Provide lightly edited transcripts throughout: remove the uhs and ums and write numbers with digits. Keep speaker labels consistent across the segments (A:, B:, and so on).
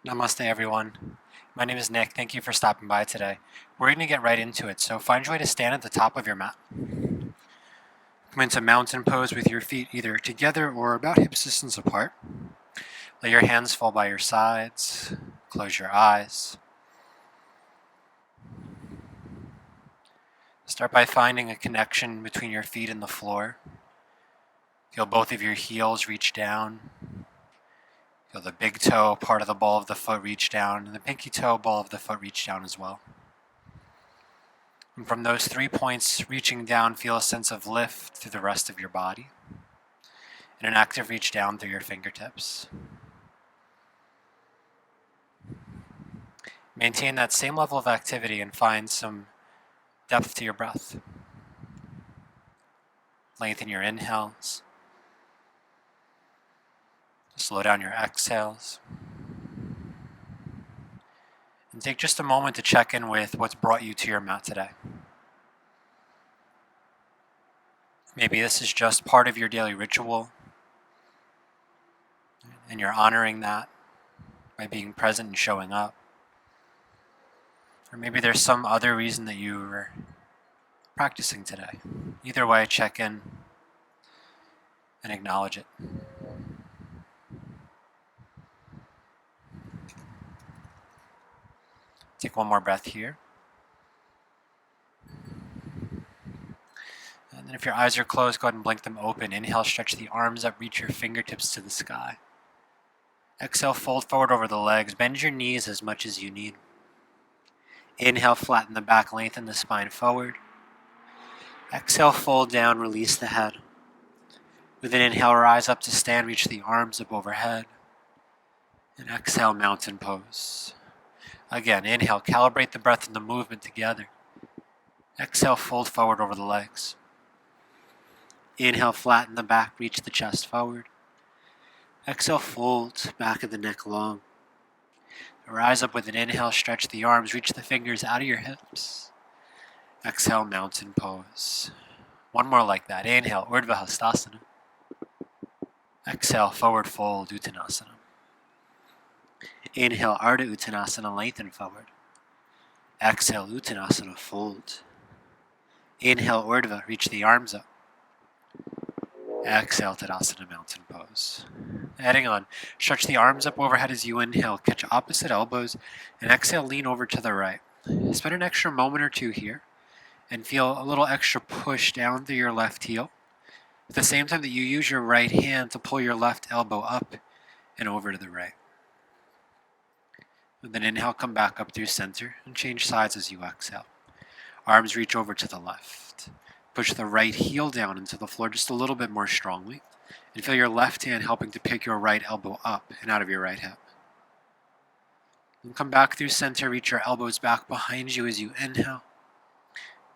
A: Namaste, everyone. My name is Nick. Thank you for stopping by today. We're going to get right into it, so find your way to stand at the top of your mat. Come into mountain pose with your feet either together or about hip distance apart. Let your hands fall by your sides. Close your eyes. Start by finding a connection between your feet and the floor. Feel both of your heels reach down. Feel the big toe, part of the ball of the foot, reach down, and the pinky toe, ball of the foot, reach down as well. And from those 3 points reaching down, feel a sense of lift through the rest of your body, and an active reach down through your fingertips. Maintain that same level of activity and find some depth to your breath. Lengthen your inhales. Slow down your exhales. And take just a moment to check in with what's brought you to your mat today. Maybe this is just part of your daily ritual, and you're honoring that by being present and showing up. Or maybe there's some other reason that you were practicing today. Either way, check in and acknowledge it. Take one more breath here. And then if your eyes are closed, go ahead and blink them open. Inhale, stretch the arms up, reach your fingertips to the sky. Exhale, fold forward over the legs. Bend your knees as much as you need. Inhale, flatten the back, lengthen the spine forward. Exhale, fold down, release the head. With an inhale, rise up to stand, reach the arms up overhead. And exhale, mountain pose. Again, inhale, calibrate the breath and the movement together. Exhale, fold forward over the legs. Inhale, flatten the back, reach the chest forward. Exhale, fold, back of the neck long. Rise up with an inhale, stretch the arms, reach the fingers out of your hips. Exhale, mountain pose. One more like that. Inhale, Urdhva Hastasana. Exhale, forward fold, Uttanasana. Inhale, Ardha Uttanasana, lengthen forward. Exhale, Uttanasana, fold. Inhale, Urdhva, reach the arms up. Exhale, Tadasana, mountain pose. Adding on, stretch the arms up overhead as you inhale, catch opposite elbows, and exhale, lean over to the right. Spend an extra moment or two here, and feel a little extra push down through your left heel, at the same time that you use your right hand to pull your left elbow up and over to the right. And then inhale, come back up through center, and change sides as you exhale. Arms reach over to the left. Push the right heel down into the floor just a little bit more strongly, and feel your left hand helping to pick your right elbow up and out of your right hip. And come back through center, reach your elbows back behind you as you inhale.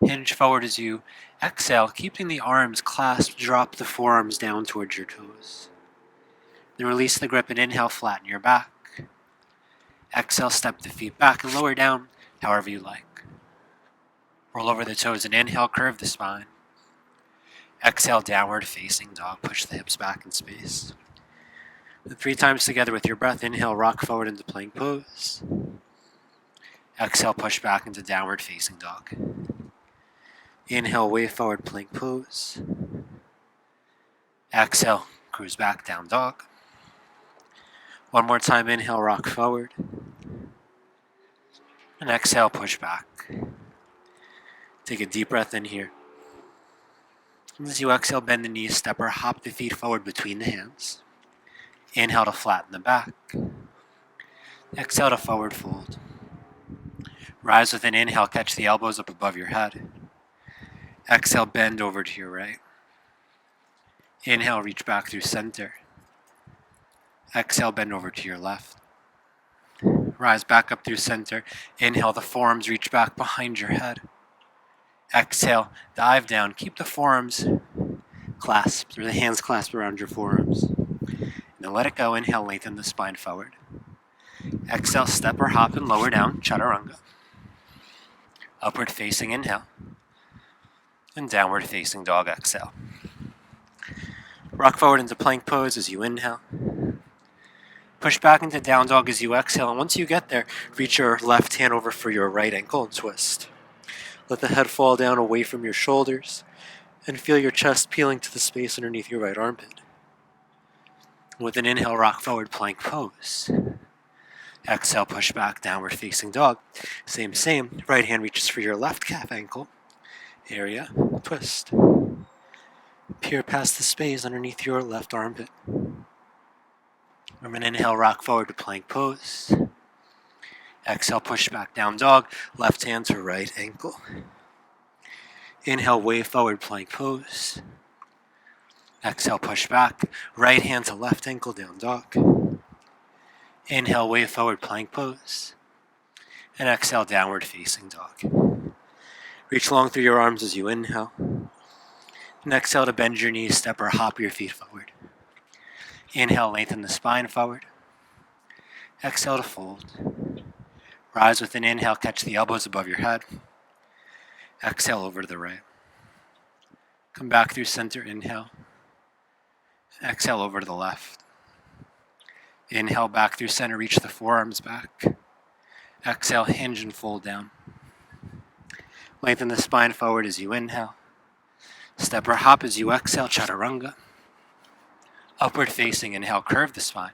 A: Hinge forward as you exhale, keeping the arms clasped, drop the forearms down towards your toes. Then release the grip and inhale, flatten your back. Exhale, step the feet back and lower down however you like. Roll over the toes and inhale, curve the spine. Exhale, downward facing dog. Push the hips back in space. And 3 times together with your breath. Inhale, rock forward into plank pose. Exhale, push back into downward facing dog. Inhale, wave forward, plank pose. Exhale, cruise back, down dog. One more time, inhale, rock forward. And exhale, push back. Take a deep breath in here. As you exhale, bend the knees, step or hop the feet forward between the hands. Inhale to flatten the back. Exhale to forward fold. Rise with an inhale, catch the elbows up above your head. Exhale, bend over to your right. Inhale, reach back through center. Exhale, bend over to your left. Rise back up through center. Inhale, the forearms reach back behind your head. Exhale, dive down. Keep the forearms clasped, or the hands clasped around your forearms. Now let it go. Inhale, lengthen the spine forward. Exhale, step or hop and lower down, Chaturanga. Upward facing inhale. And downward facing dog exhale. Rock forward into plank pose as you inhale. Push back into down dog as you exhale, and once you get there, reach your left hand over for your right ankle and twist. Let the head fall down away from your shoulders, and feel your chest peeling to the space underneath your right armpit. With an inhale, rock forward, plank pose. Exhale, push back, downward facing dog. Same. Right hand reaches for your left calf ankle area, twist. Peer past the space underneath your left armpit. From an inhale, rock forward to plank pose. Exhale, push back, down dog, left hand to right ankle. Inhale, wave forward, plank pose. Exhale, push back, right hand to left ankle, down dog. Inhale, wave forward, plank pose. And exhale, downward facing dog. Reach long through your arms as you inhale. And exhale to bend your knees, step or hop your feet forward. Inhale, lengthen the spine forward. Exhale to fold. Rise with an inhale, catch the elbows above your head. Exhale over to the right. Come back through center, inhale. Exhale over to the left. Inhale back through center, reach the forearms back. Exhale, hinge and fold down. Lengthen the spine forward as you inhale. Step or hop as you exhale, chaturanga. Upward facing, inhale, curve the spine.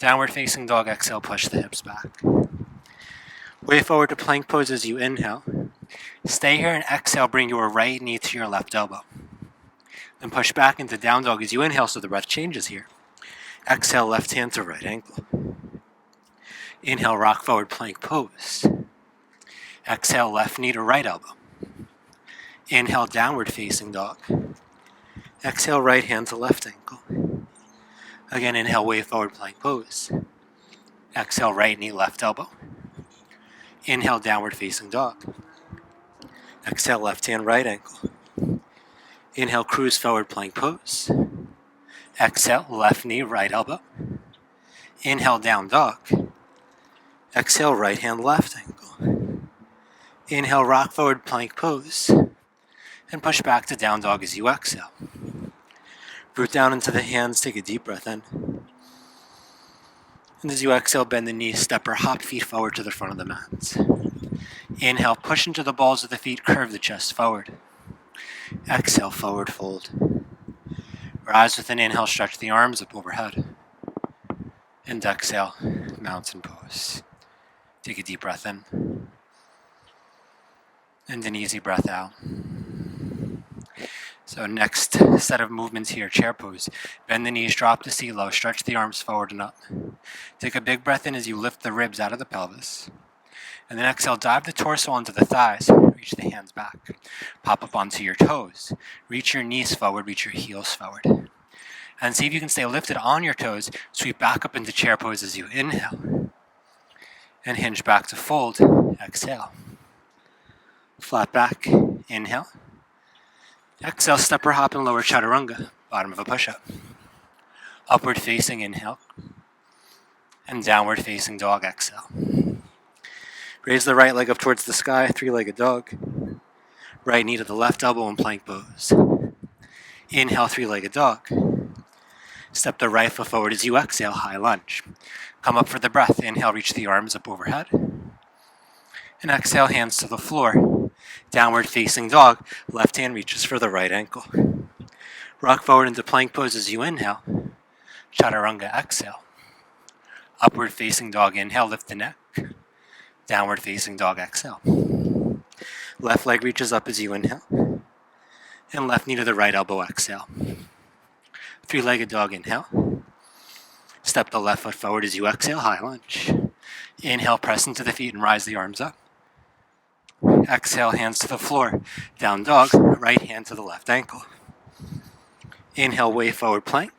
A: Downward facing dog, exhale, push the hips back. Way forward to plank pose as you inhale. Stay here and exhale, bring your right knee to your left elbow. Then push back into down dog as you inhale so the breath changes here. Exhale, left hand to right ankle. Inhale, rock forward, plank pose. Exhale, left knee to right elbow. Inhale, downward facing dog. Exhale, right hand to left ankle. Again, inhale, wave forward, plank pose. Exhale, right knee, left elbow. Inhale, downward facing dog. Exhale, left hand, right ankle. Inhale, cruise forward, plank pose. Exhale, left knee, right elbow. Inhale, down dog. Exhale, right hand, left ankle. Inhale, rock forward, plank pose. And push back to down dog as you exhale. Root down into the hands, take a deep breath in. And as you exhale, bend the knees, step or hop feet forward to the front of the mat. Inhale, push into the balls of the feet, curve the chest forward. Exhale, forward fold. Rise with an inhale, stretch the arms up overhead. And exhale, mountain pose. Take a deep breath in. And an easy breath out. So next set of movements here, chair pose. Bend the knees, drop the seat low, stretch the arms forward and up. Take a big breath in as you lift the ribs out of the pelvis. And then exhale, dive the torso onto the thighs, reach the hands back. Pop up onto your toes. Reach your knees forward, reach your heels forward. And see if you can stay lifted on your toes. Sweep back up into chair pose as you inhale. And hinge back to fold, exhale. Flat back, inhale. Exhale, step or hop and lower chaturanga, bottom of a push-up. Upward facing, inhale. And downward facing dog, exhale. Raise the right leg up towards the sky, three-legged dog. Right knee to the left elbow in plank pose. Inhale, three-legged dog. Step the right foot forward as you exhale, high lunge. Come up for the breath. Inhale, reach the arms up overhead. And exhale, hands to the floor. Downward facing dog. Left hand reaches for the right ankle. Rock forward into plank pose as you inhale. Chaturanga, exhale. Upward facing dog, inhale, lift the neck. Downward facing dog, exhale. Left leg reaches up as you inhale. And left knee to the right elbow, exhale. Three-legged dog, inhale. Step the left foot forward as you exhale, high lunge. Inhale, press into the feet and rise the arms up. Exhale, hands to the floor. Down dog, right hand to the left ankle. Inhale, wave forward plank.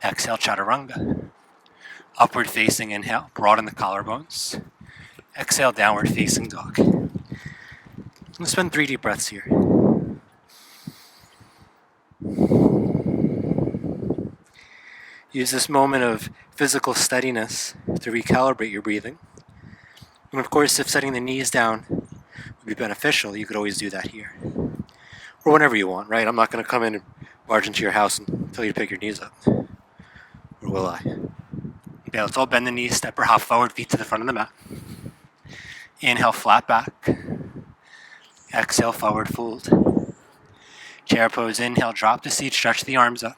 A: Exhale, chaturanga. Upward facing, inhale, broaden the collarbones. Exhale, downward facing dog. Let's spend 3 deep breaths here. Use this moment of physical steadiness to recalibrate your breathing. And of course, if setting the knees down would be beneficial, you could always do that here. Or whenever you want, right? I'm not going to come in and barge into your house and tell you to pick your knees up. Or will I? Okay, let's all bend the knees, step or hop forward, feet to the front of the mat. Inhale, flat back. Exhale, forward fold. Chair pose, inhale, drop the seat, stretch the arms up.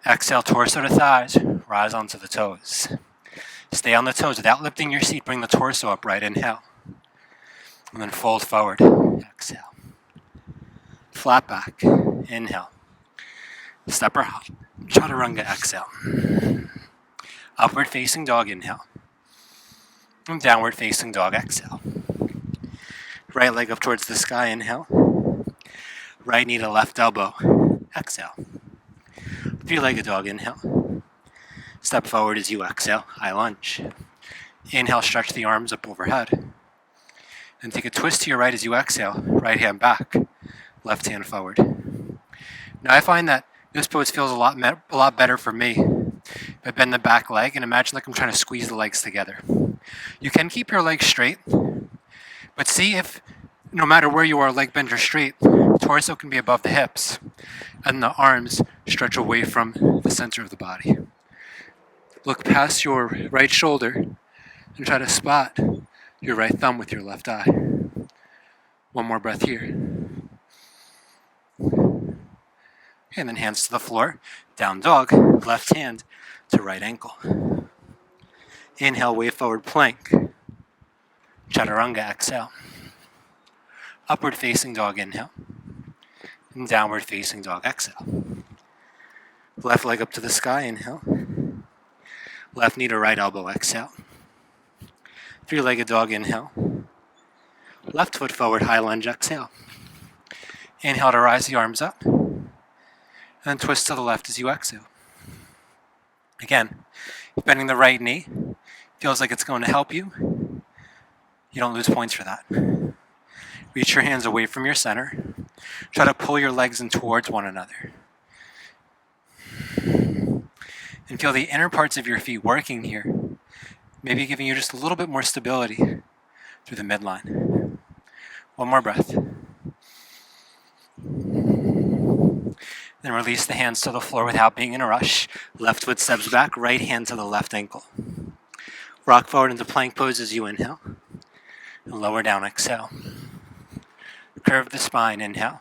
A: Exhale, torso to thighs, rise onto the toes. Stay on the toes without lifting your seat, bring the torso upright, inhale. And then fold forward, exhale. Flat back, inhale. Step or hop, chaturanga, exhale. Upward facing dog, inhale. And downward facing dog, exhale. Right leg up towards the sky, inhale. Right knee to left elbow, exhale. Three-legged dog, inhale. Step forward as you exhale, high lunge. Inhale, stretch the arms up overhead. And take a twist to your right as you exhale, right hand back, left hand forward. Now I find that this pose feels a lot better for me. If I bend the back leg and imagine like I'm trying to squeeze the legs together. You can keep your legs straight, but see if, no matter where you are, leg bend or straight, torso can be above the hips, and the arms stretch away from the center of the body. Look past your right shoulder and try to spot your right thumb with your left eye. One more breath here. And then hands to the floor, down dog, left hand to right ankle. Inhale, wave forward plank. Chaturanga, exhale. Upward facing dog, inhale. And downward facing dog, exhale. Left leg up to the sky, inhale. Left knee to right elbow, exhale. Three-legged dog, inhale. Left foot forward, high lunge, exhale. Inhale to rise the arms up. And then twist to the left as you exhale. Again, bending the right knee feels like it's going to help you. You don't lose points for that. Reach your hands away from your center. Try to pull your legs in towards one another. And feel the inner parts of your feet working here. Maybe giving you just a little bit more stability through the midline. One more breath. Then release the hands to the floor without being in a rush. Left foot steps back, right hand to the left ankle. Rock forward into plank pose as you inhale. And lower down, exhale. Curve the spine, inhale.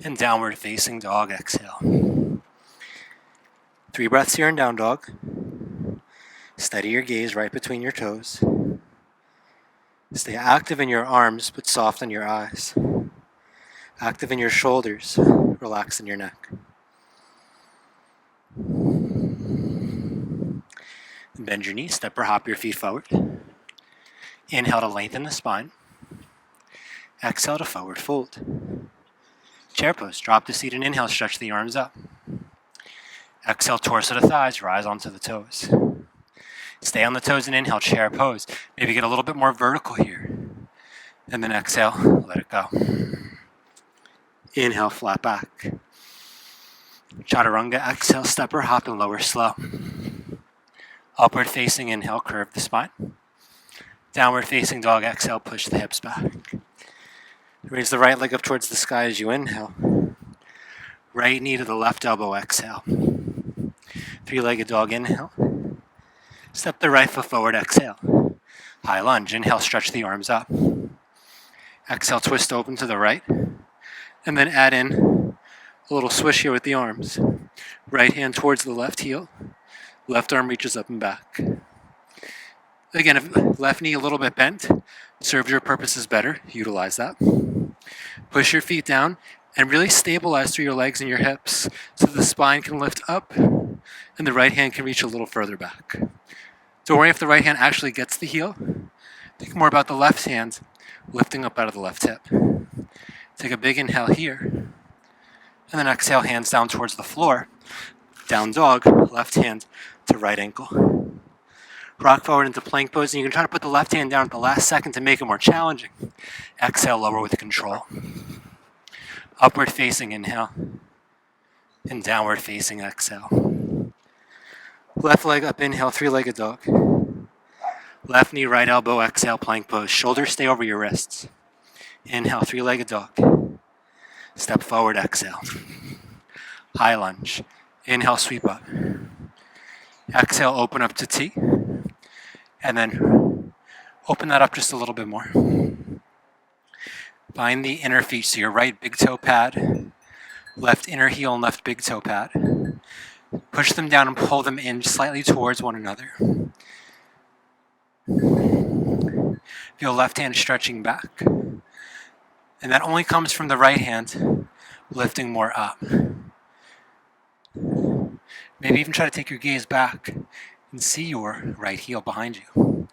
A: And downward facing dog, exhale. 3 breaths here in down dog. Steady your gaze right between your toes. Stay active in your arms, but soft in your eyes. Active in your shoulders, relax in your neck. Bend your knees, step or hop your feet forward. Inhale to lengthen the spine. Exhale to forward fold. Chair pose, drop the seat and inhale, stretch the arms up. Exhale, torso to thighs, rise onto the toes. Stay on the toes and inhale, chair pose. Maybe get a little bit more vertical here. And then exhale, let it go. Inhale, flat back. Chaturanga, exhale, step or hop and lower slow. Upward facing, inhale, curve the spine. Downward facing dog, exhale, push the hips back. Raise the right leg up towards the sky as you inhale. Right knee to the left elbow, exhale. Three-legged dog, inhale. Step the right foot forward, exhale. High lunge, inhale, stretch the arms up. Exhale, twist open to the right. And then add in a little swish here with the arms. Right hand towards the left heel. Left arm reaches up and back. Again, if left knee a little bit bent, serves your purposes better, utilize that. Push your feet down and really stabilize through your legs and your hips so the spine can lift up and the right hand can reach a little further back. Don't worry if the right hand actually gets the heel. Think more about the left hand lifting up out of the left hip. Take a big inhale here. And then exhale, hands down towards the floor. Down dog, left hand to right ankle. Rock forward into plank pose, and you can try to put the left hand down at the last second to make it more challenging. Exhale, lower with control. Upward facing inhale. And downward facing exhale. Left leg up, inhale, three-legged dog. Left knee, right elbow, exhale, plank pose. Shoulders stay over your wrists. Inhale, three-legged dog. Step forward, exhale. High lunge. Inhale, sweep up. Exhale, open up to T. And then open that up just a little bit more. Find the inner feet, so your right big toe pad, left inner heel and left big toe pad. Push them down and pull them in slightly towards one another. Feel left hand stretching back. And that only comes from the right hand lifting more up. Maybe even try to take your gaze back and see your right heel behind you.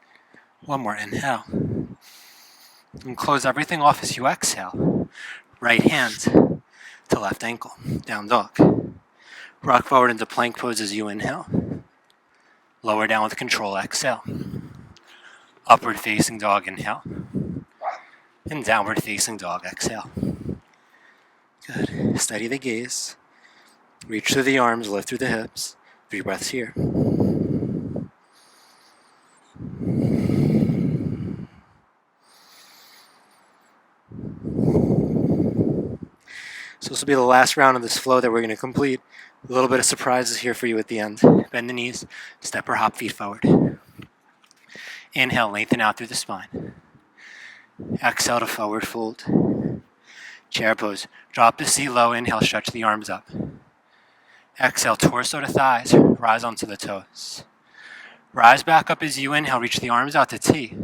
A: One more inhale. And close everything off as you exhale. Right hand to left ankle. Down dog. Rock forward into plank pose as you inhale. Lower down with control, exhale. Upward facing dog, inhale. And downward facing dog, exhale. Good. Steady the gaze. Reach through the arms, lift through the hips. 3 breaths here. So this will be the last round of this flow that we're going to complete. A little bit of surprises here for you at the end. Bend the knees, step or hop feet forward. Inhale, lengthen out through the spine. Exhale to forward fold. Chair pose. Drop the seat low, inhale, stretch the arms up. Exhale, torso to thighs, rise onto the toes. Rise back up as you inhale, reach the arms out to T.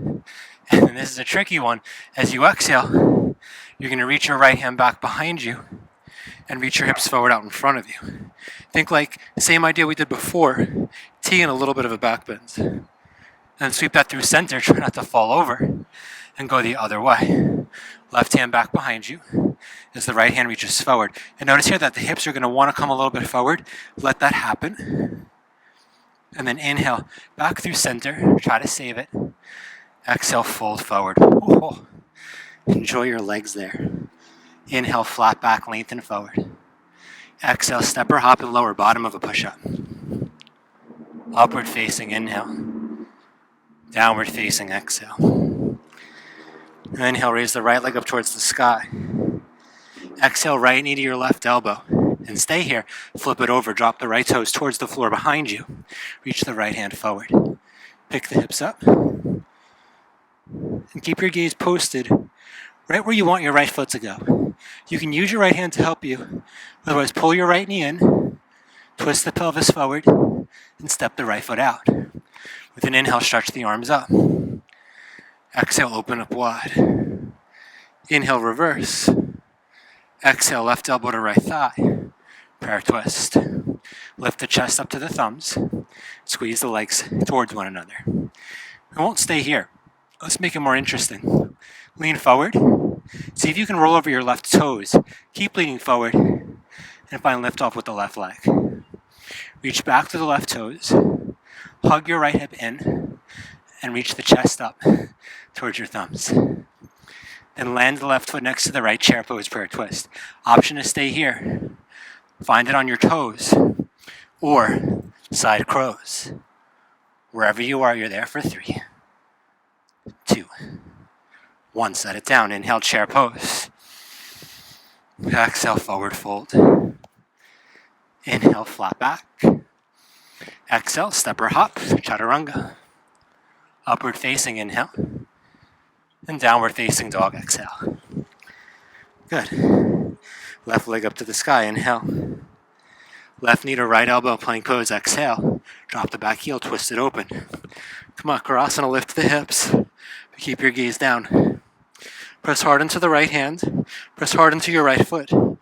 A: And this is a tricky one. As you exhale, you're going to reach your right hand back behind you and reach your hips forward out in front of you. Think like the same idea we did before, T and a little bit of a back bend. And sweep that through center, try not to fall over, and go the other way. Left hand back behind you as the right hand reaches forward. And notice here that the hips are going to want to come a little bit forward. Let that happen. And then inhale, back through center, try to save it. Exhale, fold forward. Oh, enjoy your legs there. Inhale, flat back, lengthen forward. Exhale, step or hop and lower bottom of a push-up. Upward facing inhale. Downward facing exhale. Inhale, raise the right leg up towards the sky. Exhale, right knee to your left elbow. And stay here. Flip it over, drop the right toes towards the floor behind you. Reach the right hand forward. Pick the hips up. And keep your gaze posted right where you want your right foot to go. You can use your right hand to help you. Otherwise, pull your right knee in, twist the pelvis forward, and step the right foot out. With an inhale, stretch the arms up. Exhale, open up wide. Inhale, reverse. Exhale, left elbow to right thigh. Prayer twist. Lift the chest up to the thumbs. Squeeze the legs towards one another. I won't stay here. Let's make it more interesting. Lean forward. See if you can roll over your left toes. Keep leaning forward. And find lift off with the left leg. Reach back to the left toes. Hug your right hip in. And reach the chest up towards your thumbs. Then land the left foot next to the right, chair pose, prayer twist. Option to stay here. Find it on your toes. Or side crows. Wherever you are, you're there for 3, 2, 1. Set it down. Inhale, chair pose. Exhale, forward fold. Inhale, flat back. Exhale, step or hop, chaturanga. Upward facing inhale. And downward facing dog, exhale. Good. Left leg up to the sky, inhale. Left knee to right elbow, plank pose, exhale. Drop the back heel, twist it open. Come on, Karasana, lift the hips. But keep your gaze down. Press hard into the right hand. Press hard into your right foot. So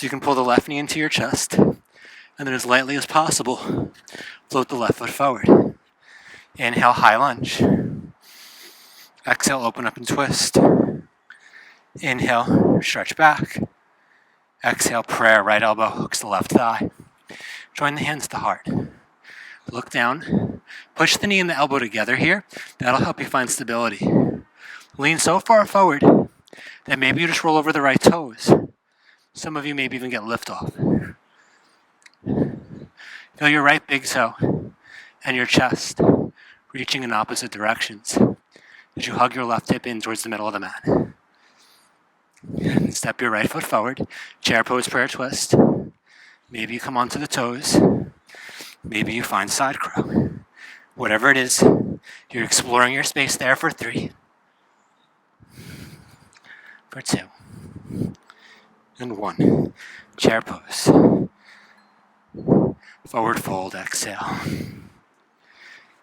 A: you can pull the left knee into your chest. And then as lightly as possible, float the left foot forward. Inhale, high lunge. Exhale, open up and twist. Inhale, stretch back. Exhale, prayer, right elbow hooks the left thigh. Join the hands to heart. Look down. Push the knee and the elbow together here. That'll help you find stability. Lean so far forward that maybe you just roll over the right toes. Some of you maybe even get lift off. Feel your right big toe and your chest reaching in opposite directions as you hug your left hip in towards the middle of the mat. And step your right foot forward. Chair pose, prayer twist. Maybe you come onto the toes. Maybe you find side crow. Whatever it is, you're exploring your space there for 3, for 2, and 1. Chair pose. Forward fold, exhale.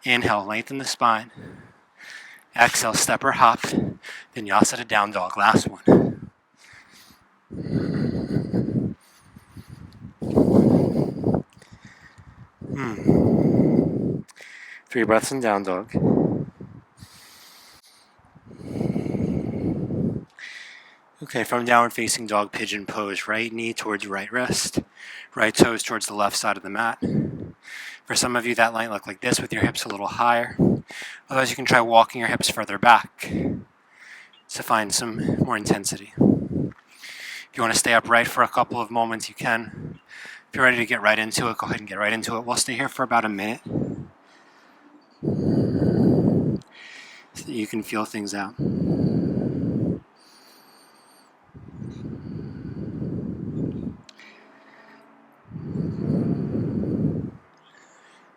A: Inhale, lengthen the spine. Exhale, step or hop. Vinyasa to down dog. Last one. Hmm. 3 breaths in down dog. Okay, from downward facing dog pigeon pose, right knee towards right wrist, right toes towards the left side of the mat. For some of you, that might look like this with your hips a little higher. Otherwise, you can try walking your hips further back to find some more intensity. If you want to stay upright for a couple of moments, you can. If you're ready to get right into it, go ahead and get right into it. We'll stay here for about a minute so that you can feel things out.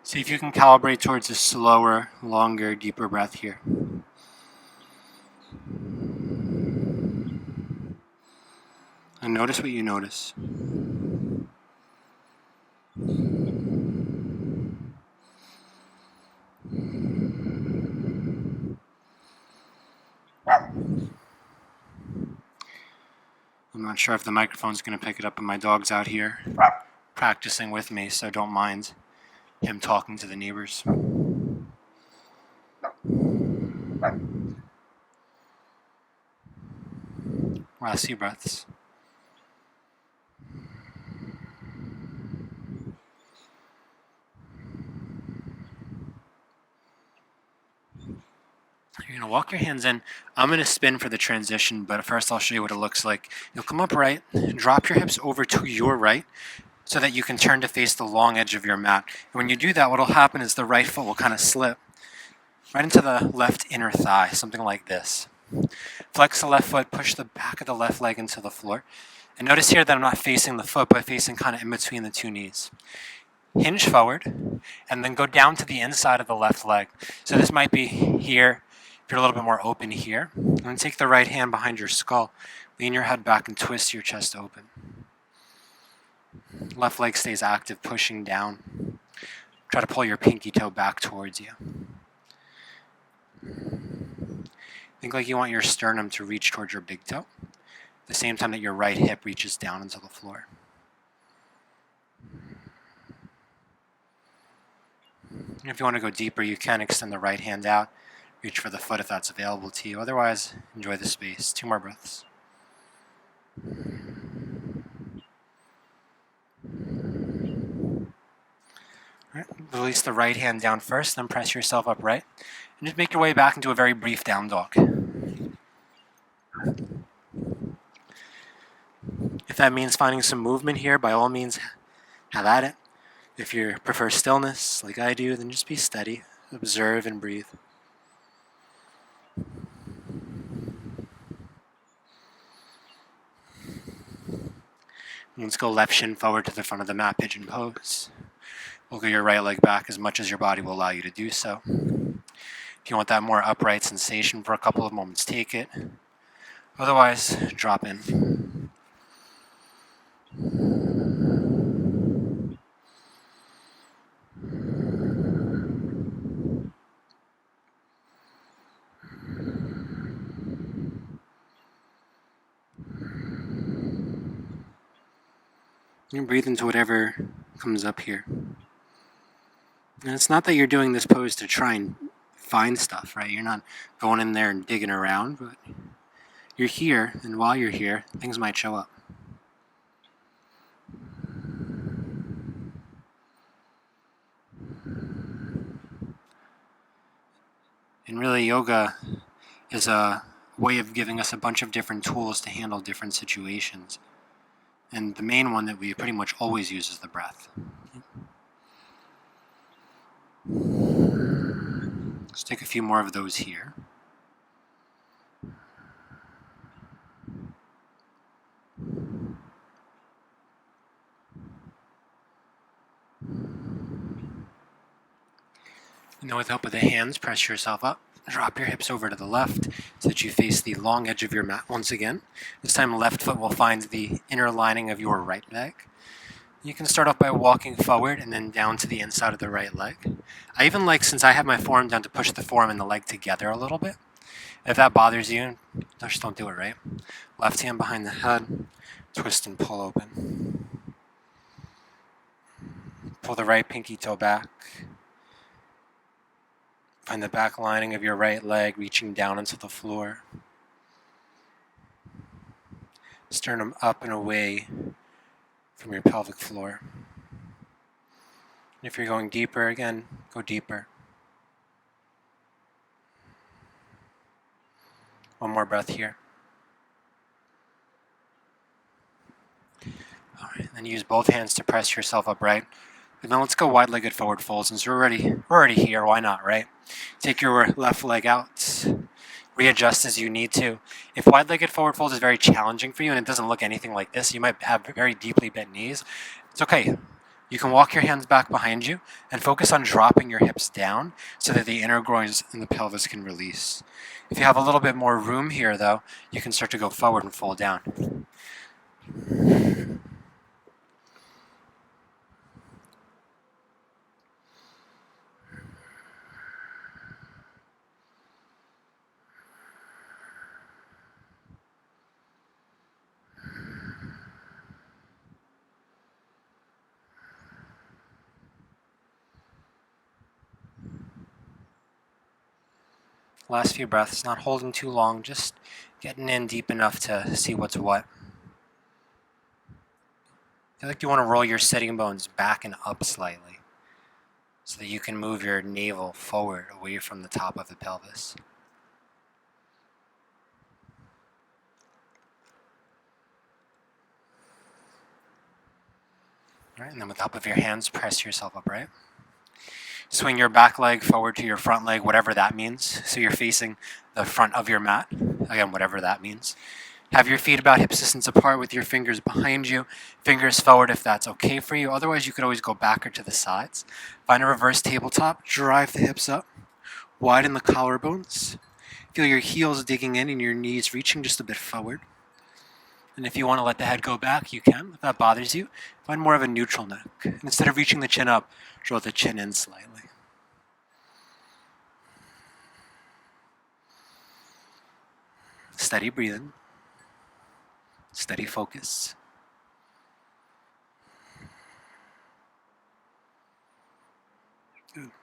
A: See if you can calibrate towards a slower, longer, deeper breath here. And notice what you notice. I'm not sure if the microphone's going to pick it up, but my dog's out here practicing with me, so don't mind him talking to the neighbors. Last few breaths. You're going to walk your hands in. I'm going to spin for the transition, but first I'll show you what it looks like. You'll come upright, drop your hips over to your right so that you can turn to face the long edge of your mat. And when you do that, what will happen is the right foot will kind of slip right into the left inner thigh, something like this. Flex the left foot, push the back of the left leg into the floor. And notice here that I'm not facing the foot, but facing kind of in between the 2 knees. Hinge forward, and then go down to the inside of the left leg. So this might be here, if you're a little bit more open here. And then take the right hand behind your skull, lean your head back and twist your chest open. Left leg stays active, pushing down. Try to pull your pinky toe back towards you. Think like you want your sternum to reach towards your big toe, at the same time that your right hip reaches down into the floor. And if you want to go deeper, you can extend the right hand out, reach for the foot if that's available to you. Otherwise, enjoy the space. 2 more breaths. All right, release the right hand down first, then press yourself upright. And just make your way back into a very brief down dog. If that means finding some movement here, by all means, have at it. If you prefer stillness, like I do, then just be steady, observe and breathe. Let's go left shin forward to the front of the mat, pigeon pose. Wiggle your right leg back as much as your body will allow you to do so. If you want that more upright sensation for a couple of moments, take it. Otherwise, drop in. You breathe into whatever comes up here. And it's not that you're doing this pose to try and find stuff, right? You're not going in there and digging around, but you're here, and while you're here, things might show up. And really, yoga is a way of giving us a bunch of different tools to handle different situations. And the main one that we pretty much always use is the breath. Let's take a few more of those here. And then with the help of the hands, press yourself up. Drop your hips over to the left so that you face the long edge of your mat once again. This time left foot will find the inner lining of your right leg. You can start off by walking forward and then down to the inside of the right leg. I even like, since I have my forearm down, to push the forearm and the leg together a little bit. If that bothers you, just don't do it, right? Left hand behind the head, twist and pull open. Pull the right pinky toe back. Find the back lining of your right leg reaching down into the floor. Sternum up and away from your pelvic floor. If you're going deeper, again, go deeper. One more breath here. All right, then use both hands to press yourself upright. And then let's go wide-legged forward fold. Since we're already here, why not, right? Take your left leg out. Readjust as you need to. If wide-legged forward fold is very challenging for you and it doesn't look anything like this, you might have very deeply bent knees. It's okay. You can walk your hands back behind you and focus on dropping your hips down so that the inner groins and the pelvis can release. If you have a little bit more room here, though, you can start to go forward and fold down. Last few breaths, not holding too long, just getting in deep enough to see what's what. Feel like you want to roll your sitting bones back and up slightly so that you can move your navel forward away from the top of the pelvis. All right, and then with the help of your hands, press yourself upright. Swing your back leg forward to your front leg, whatever that means. So you're facing the front of your mat. Again, whatever that means. Have your feet about hip distance apart with your fingers behind you. Fingers forward if that's okay for you. Otherwise, you could always go back or to the sides. Find a reverse tabletop. Drive the hips up. Widen the collarbones. Feel your heels digging in and your knees reaching just a bit forward. And if you want to let the head go back, you can. If that bothers you, find more of a neutral neck. And instead of reaching the chin up, draw the chin in slightly. Steady breathing. Steady focus.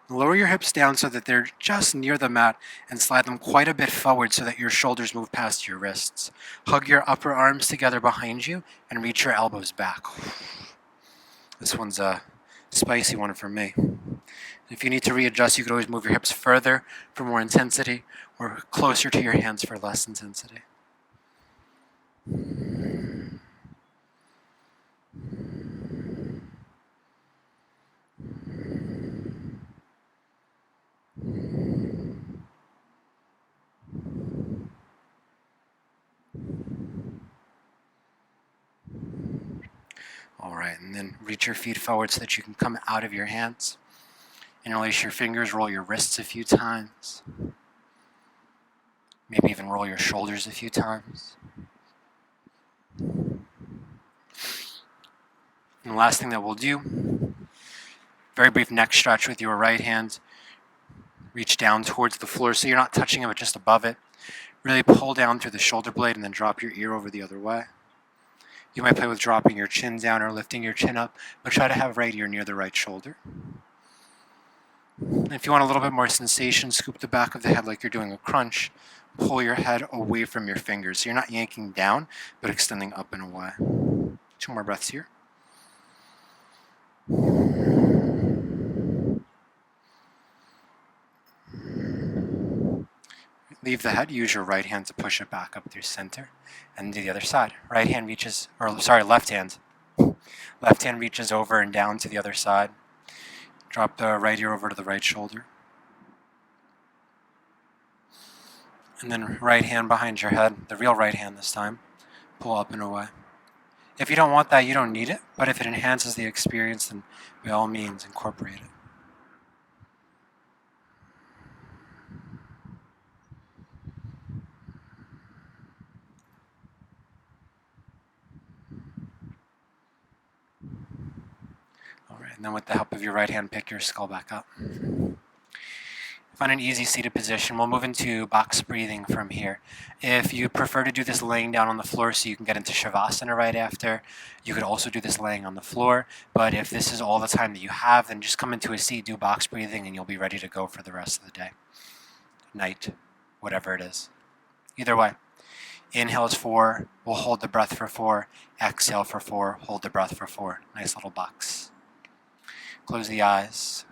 A: Lower your hips down so that they're just near the mat and slide them quite a bit forward so that your shoulders move past your wrists. Hug your upper arms together behind you and reach your elbows back. This one's a spicy one for me. If you need to readjust, you could always move your hips further for more intensity or closer to your hands for less intensity. All right, and then reach your feet forward so that you can come out of your hands. Interlace your fingers, roll your wrists a few times. Maybe even roll your shoulders a few times. And the last thing that we'll do, very brief neck stretch with your right hand. Reach down towards the floor so you're not touching it but just above it. Really pull down through the shoulder blade and then drop your ear over the other way. You might play with dropping your chin down or lifting your chin up, but try to have right ear near the right shoulder. And if you want a little bit more sensation, scoop the back of the head like you're doing a crunch. Pull your head away from your fingers. So you're not yanking down, but extending up and away. 2 more breaths here. Leave the head. Use your right hand to push it back up through center. And do the other side. Left hand. Left hand reaches over and down to the other side. Drop the right ear over to the right shoulder. And then right hand behind your head, the real right hand this time. Pull up and away. If you don't want that, you don't need it. But if it enhances the experience, then by all means, incorporate it. And then with the help of your right hand, pick your skull back up. Find an easy seated position. We'll move into box breathing from here. If you prefer to do this laying down on the floor so you can get into Shavasana right after, you could also do this laying on the floor. But if this is all the time that you have, then just come into a seat, do box breathing, and you'll be ready to go for the rest of the day, night, whatever it is. Either way. Inhale is 4. We'll hold the breath for 4. Exhale for 4. Hold the breath for 4. Nice little box. Close the eyes.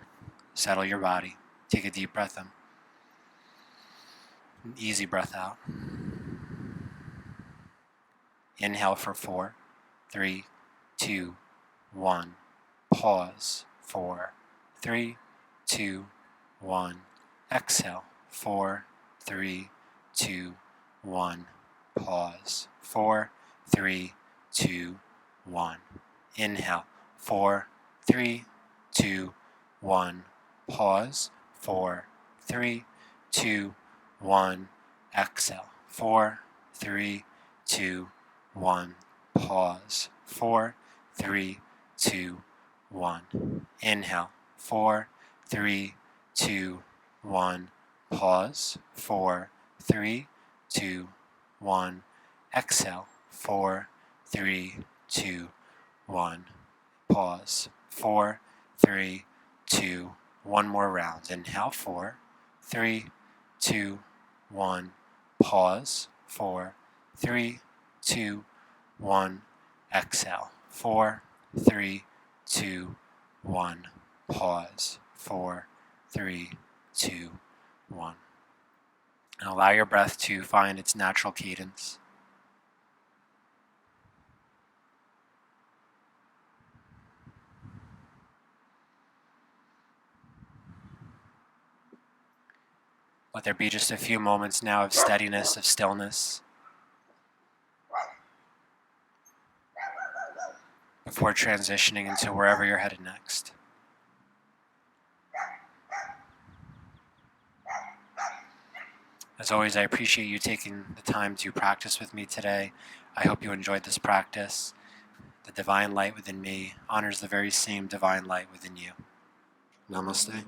A: Settle your body. Take a deep breath in. An easy breath out. Inhale for 4, 3, 2, 1. Pause. 4, 3, 2, 1. Exhale. 4, 3, 2, 1. Pause. 4, 3, 2, 1. Inhale. 4, 3, 2, 1. Pause. 4, 3, 2, 1. Exhale. 4, 3, 2, 1. Pause. 4, 3, 2, 1. Inhale. 4, 3, 2, 1. Pause. 4, 3, 2, 1. Exhale. 4, 3, 2, 1. Pause. 4, 3, 2, 1 more round. Inhale. 4, 3, 2, 1. Pause. 4, 3, 2, 1. Exhale. 4, 3, 2, 1. Pause. 4, 3, 2, 1. And allow your breath to find its natural cadence. Let there be just a few moments now of steadiness, of stillness, before transitioning into wherever you're headed next. As always, I appreciate you taking the time to practice with me today. I hope you enjoyed this practice. The divine light within me honors the very same divine light within you. Namaste.